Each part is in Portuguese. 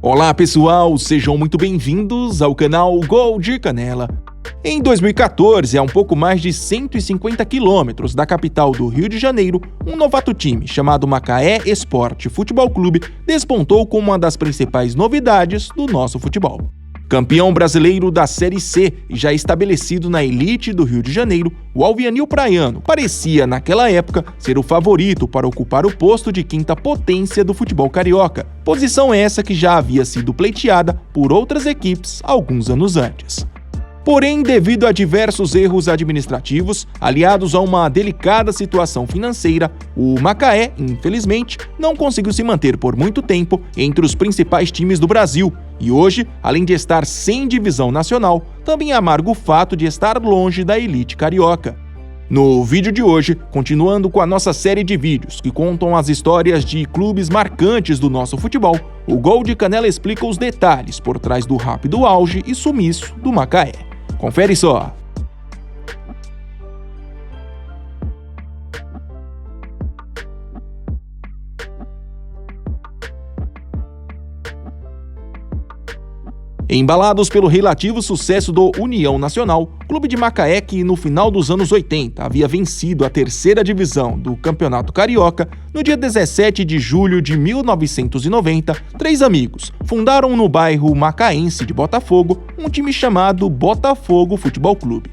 Olá pessoal, sejam muito bem-vindos ao canal Gol de Canela. Em 2014, a um pouco mais de 150 quilômetros da capital do Rio de Janeiro, um novato time chamado Macaé Esporte Futebol Clube despontou como uma das principais novidades do nosso futebol. Campeão brasileiro da Série C e já estabelecido na elite do Rio de Janeiro, o Alvianil Praiano parecia, naquela época, ser o favorito para ocupar o posto de quinta potência do futebol carioca, posição essa que já havia sido pleiteada por outras equipes alguns anos antes. Porém, devido a diversos erros administrativos, aliados a uma delicada situação financeira, o Macaé, infelizmente, não conseguiu se manter por muito tempo entre os principais times do Brasil e hoje, além de estar sem divisão nacional, também amarga o fato de estar longe da elite carioca. No vídeo de hoje, continuando com a nossa série de vídeos que contam as histórias de clubes marcantes do nosso futebol, o Gol de Canela explica os detalhes por trás do rápido auge e sumiço do Macaé. Confere só! Embalados pelo relativo sucesso do União Nacional, clube de Macaé que no final dos anos 80 havia vencido a terceira divisão do Campeonato Carioca, no dia 17 de julho de 1990, três amigos fundaram no bairro macaense de Botafogo um time chamado Botafogo Futebol Clube.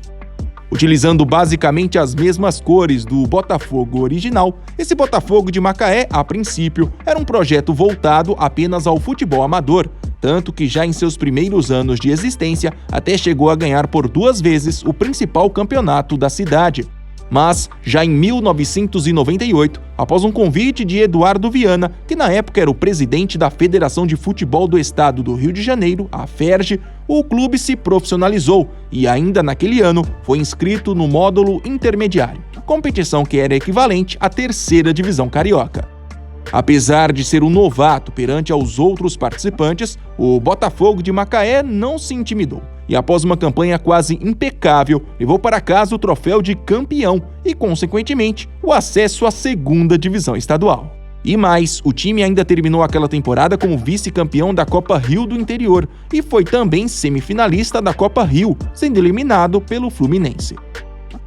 Utilizando basicamente as mesmas cores do Botafogo original, esse Botafogo de Macaé, a princípio, era um projeto voltado apenas ao futebol amador, tanto que já em seus primeiros anos de existência até chegou a ganhar por 2 vezes o principal campeonato da cidade. Mas, já em 1998, após um convite de Eduardo Viana, que na época era o presidente da Federação de Futebol do Estado do Rio de Janeiro, a FERJ, o clube se profissionalizou e ainda naquele ano foi inscrito no módulo intermediário, competição que era equivalente à terceira divisão carioca. Apesar de ser um novato perante aos outros participantes, o Botafogo de Macaé não se intimidou e, após uma campanha quase impecável, levou para casa o troféu de campeão e, consequentemente, o acesso à segunda divisão estadual. E mais, o time ainda terminou aquela temporada como vice-campeão da Copa Rio do Interior e foi também semifinalista da Copa Rio, sendo eliminado pelo Fluminense.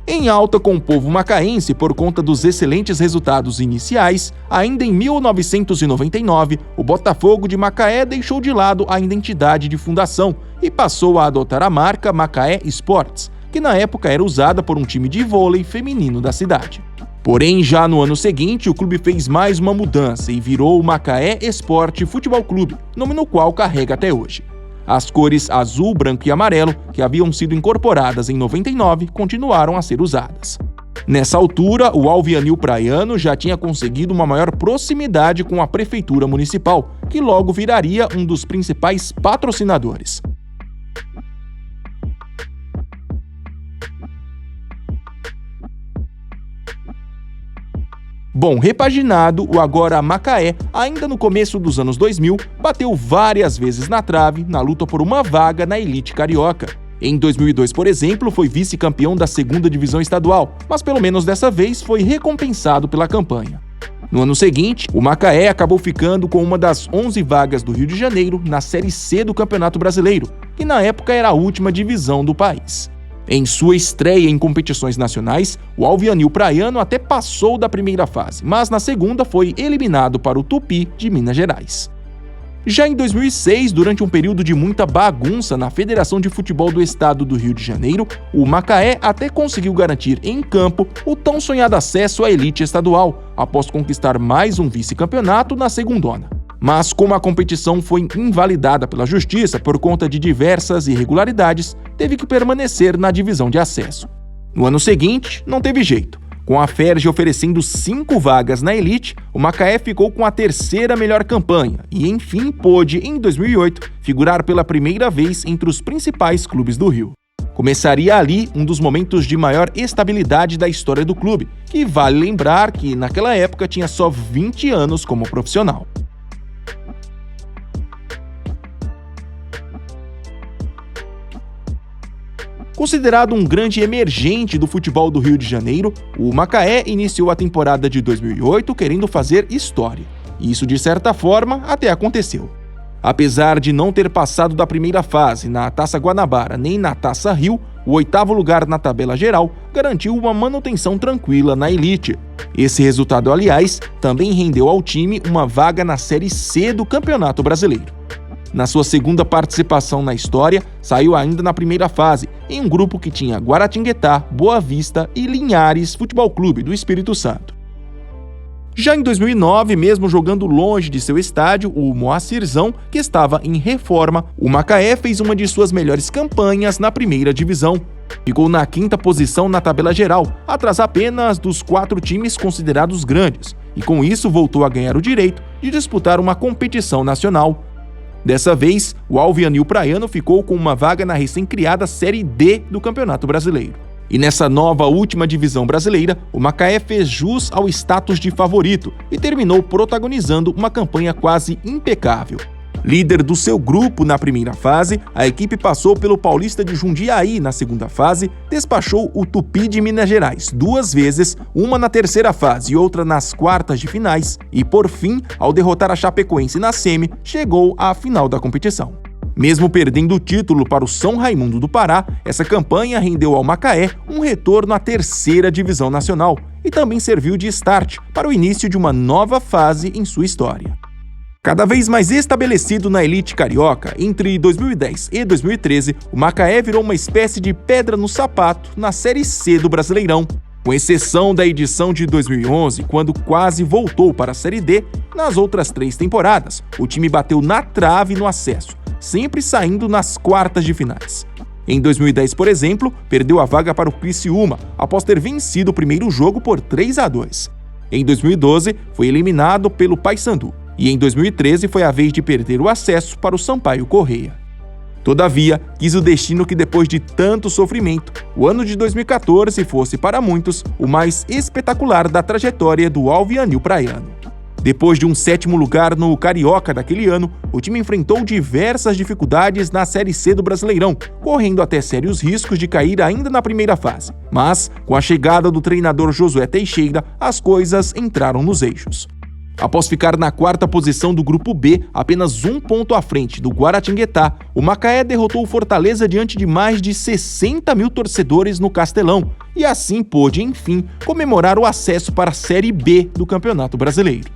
Em alta com o povo macaense por conta dos excelentes resultados iniciais, ainda em 1999, o Botafogo de Macaé deixou de lado a identidade de fundação e passou a adotar a marca Macaé Esportes, que na época era usada por um time de vôlei feminino da cidade. Porém, já no ano seguinte, o clube fez mais uma mudança e virou o Macaé Esporte Futebol Clube, nome no qual carrega até hoje. As cores azul, branco e amarelo, que haviam sido incorporadas em 99, continuaram a ser usadas. Nessa altura, o Alvianil Praiano já tinha conseguido uma maior proximidade com a prefeitura municipal, que logo viraria um dos principais patrocinadores. Bom, repaginado, o agora Macaé, ainda no começo dos anos 2000, bateu várias vezes na trave na luta por uma vaga na elite carioca. Em 2002, por exemplo, foi vice-campeão da segunda divisão estadual, mas pelo menos dessa vez foi recompensado pela campanha. No ano seguinte, o Macaé acabou ficando com uma das 11 vagas do Rio de Janeiro na Série C do Campeonato Brasileiro, que na época era a última divisão do país. Em sua estreia em competições nacionais, o Alvianil Praiano até passou da primeira fase, mas na segunda foi eliminado para o Tupi de Minas Gerais. Já em 2006, durante um período de muita bagunça na Federação de Futebol do Estado do Rio de Janeiro, o Macaé até conseguiu garantir em campo o tão sonhado acesso à elite estadual, após conquistar mais um vice-campeonato na segundona. Mas como a competição foi invalidada pela Justiça por conta de diversas irregularidades, teve que permanecer na divisão de acesso. No ano seguinte, não teve jeito. Com a FERJ oferecendo 5 vagas na elite, o Macaé ficou com a terceira melhor campanha e, enfim, pôde, em 2008, figurar pela primeira vez entre os principais clubes do Rio. Começaria ali um dos momentos de maior estabilidade da história do clube, que vale lembrar que, naquela época, tinha só 20 anos como profissional. Considerado um grande emergente do futebol do Rio de Janeiro, o Macaé iniciou a temporada de 2008 querendo fazer história. E isso, de certa forma, até aconteceu. Apesar de não ter passado da primeira fase na Taça Guanabara nem na Taça Rio, o 8º lugar na tabela geral garantiu uma manutenção tranquila na elite. Esse resultado, aliás, também rendeu ao time uma vaga na Série C do Campeonato Brasileiro. Na sua segunda participação na história, saiu ainda na primeira fase, em um grupo que tinha Guaratinguetá, Boa Vista e Linhares Futebol Clube do Espírito Santo. Já em 2009, mesmo jogando longe de seu estádio, o Moacirzão, que estava em reforma, o Macaé fez uma de suas melhores campanhas na primeira divisão. Ficou na 5ª posição na tabela geral, atrás apenas dos 4 times considerados grandes, e com isso voltou a ganhar o direito de disputar uma competição nacional. Dessa vez, o Alvianil Praiano ficou com uma vaga na recém-criada Série D do Campeonato Brasileiro. E nessa nova última divisão brasileira, o Macaé fez jus ao status de favorito e terminou protagonizando uma campanha quase impecável. Líder do seu grupo na primeira fase, a equipe passou pelo Paulista de Jundiaí na segunda fase, despachou o Tupi de Minas Gerais 2 vezes, uma na terceira fase e outra nas quartas de finais, e por fim, ao derrotar a Chapecoense na semi, chegou à final da competição. Mesmo perdendo o título para o São Raimundo do Pará, essa campanha rendeu ao Macaé um retorno à 3ª divisão nacional e também serviu de start para o início de uma nova fase em sua história. Cada vez mais estabelecido na elite carioca, entre 2010 e 2013, o Macaé virou uma espécie de pedra no sapato na Série C do Brasileirão. Com exceção da edição de 2011, quando quase voltou para a Série D, nas outras 3 temporadas, o time bateu na trave no acesso, sempre saindo nas quartas de finais. Em 2010, por exemplo, perdeu a vaga para o Criciúma, após ter vencido o primeiro jogo por 3-2. Em 2012, foi eliminado pelo Paysandu, e em 2013 foi a vez de perder o acesso para o Sampaio Corrêa. Todavia, quis o destino que depois de tanto sofrimento, o ano de 2014 fosse para muitos o mais espetacular da trajetória do Alvianil Praiano. Depois de um 7º lugar no Carioca daquele ano, o time enfrentou diversas dificuldades na Série C do Brasileirão, correndo até sérios riscos de cair ainda na primeira fase. Mas, com a chegada do treinador Josué Teixeira, as coisas entraram nos eixos. Após ficar na 4ª posição do Grupo B, apenas 1 ponto à frente do Guaratinguetá, o Macaé derrotou o Fortaleza diante de mais de 60 mil torcedores no Castelão, e assim pôde, enfim, comemorar o acesso para a Série B do Campeonato Brasileiro.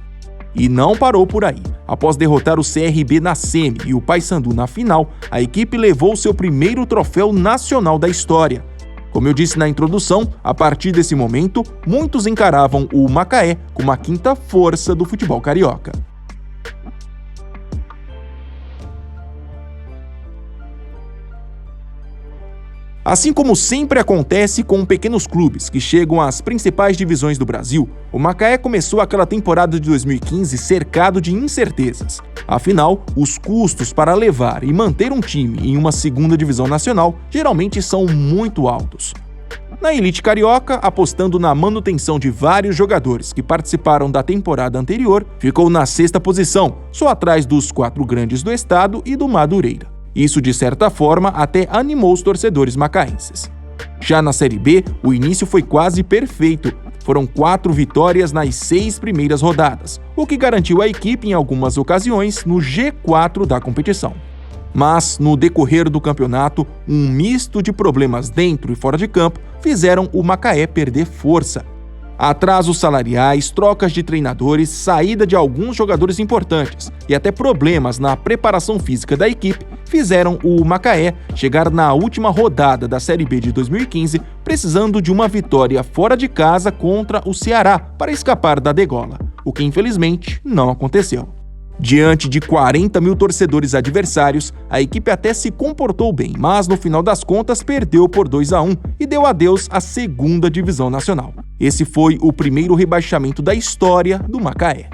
E não parou por aí. Após derrotar o CRB na semi e o Paysandu na final, a equipe levou seu primeiro troféu nacional da história. Como eu disse na introdução, a partir desse momento, muitos encaravam o Macaé como a 5ª força do futebol carioca. Assim como sempre acontece com pequenos clubes que chegam às principais divisões do Brasil, o Macaé começou aquela temporada de 2015 cercado de incertezas. Afinal, os custos para levar e manter um time em uma 2ª divisão nacional geralmente são muito altos. Na elite carioca, apostando na manutenção de vários jogadores que participaram da temporada anterior, ficou na 6ª posição, só atrás dos 4 grandes do estado e do Madureira. Isso, de certa forma, até animou os torcedores macaenses. Já na Série B, o início foi quase perfeito. Foram 4 vitórias nas 6 primeiras rodadas, o que garantiu a equipe, em algumas ocasiões, no G4 da competição. Mas, no decorrer do campeonato, um misto de problemas dentro e fora de campo fizeram o Macaé perder força. Atrasos salariais, trocas de treinadores, saída de alguns jogadores importantes e até problemas na preparação física da equipe fizeram o Macaé chegar na última rodada da Série B de 2015 precisando de uma vitória fora de casa contra o Ceará para escapar da degola, o que infelizmente não aconteceu. Diante de 40 mil torcedores adversários, a equipe até se comportou bem, mas no final das contas perdeu por 2-1 e deu adeus à 2ª divisão nacional. Esse foi o primeiro rebaixamento da história do Macaé.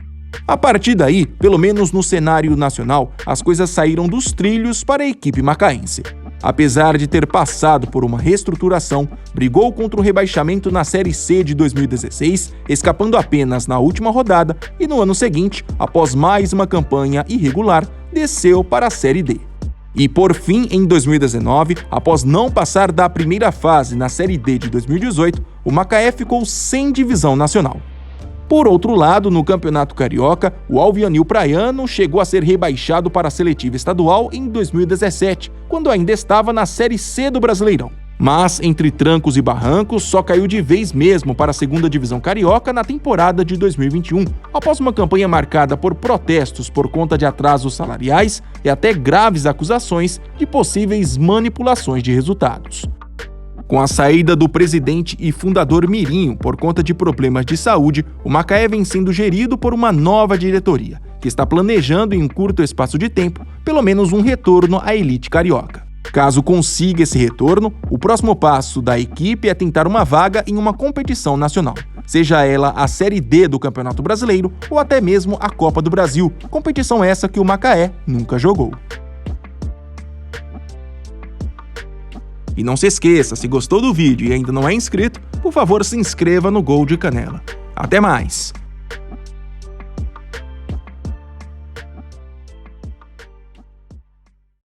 A partir daí, pelo menos no cenário nacional, as coisas saíram dos trilhos para a equipe macaense. Apesar de ter passado por uma reestruturação, brigou contra o rebaixamento na Série C de 2016, escapando apenas na última rodada e no ano seguinte, após mais uma campanha irregular, desceu para a Série D. E por fim, em 2019, após não passar da primeira fase na Série D de 2018, o Macaé ficou sem divisão nacional. Por outro lado, no Campeonato Carioca, o Alvianil Praiano chegou a ser rebaixado para a seletiva estadual em 2017, quando ainda estava na Série C do Brasileirão. Mas, entre trancos e barrancos, só caiu de vez mesmo para a segunda divisão carioca na temporada de 2021, após uma campanha marcada por protestos por conta de atrasos salariais e até graves acusações de possíveis manipulações de resultados. Com a saída do presidente e fundador Mirinho por conta de problemas de saúde, o Macaé vem sendo gerido por uma nova diretoria, que está planejando em um curto espaço de tempo, pelo menos um retorno à elite carioca. Caso consiga esse retorno, o próximo passo da equipe é tentar uma vaga em uma competição nacional, seja ela a Série D do Campeonato Brasileiro ou até mesmo a Copa do Brasil, competição essa que o Macaé nunca jogou. E não se esqueça, se gostou do vídeo e ainda não é inscrito, por favor se inscreva no Gol de Canela. Até mais!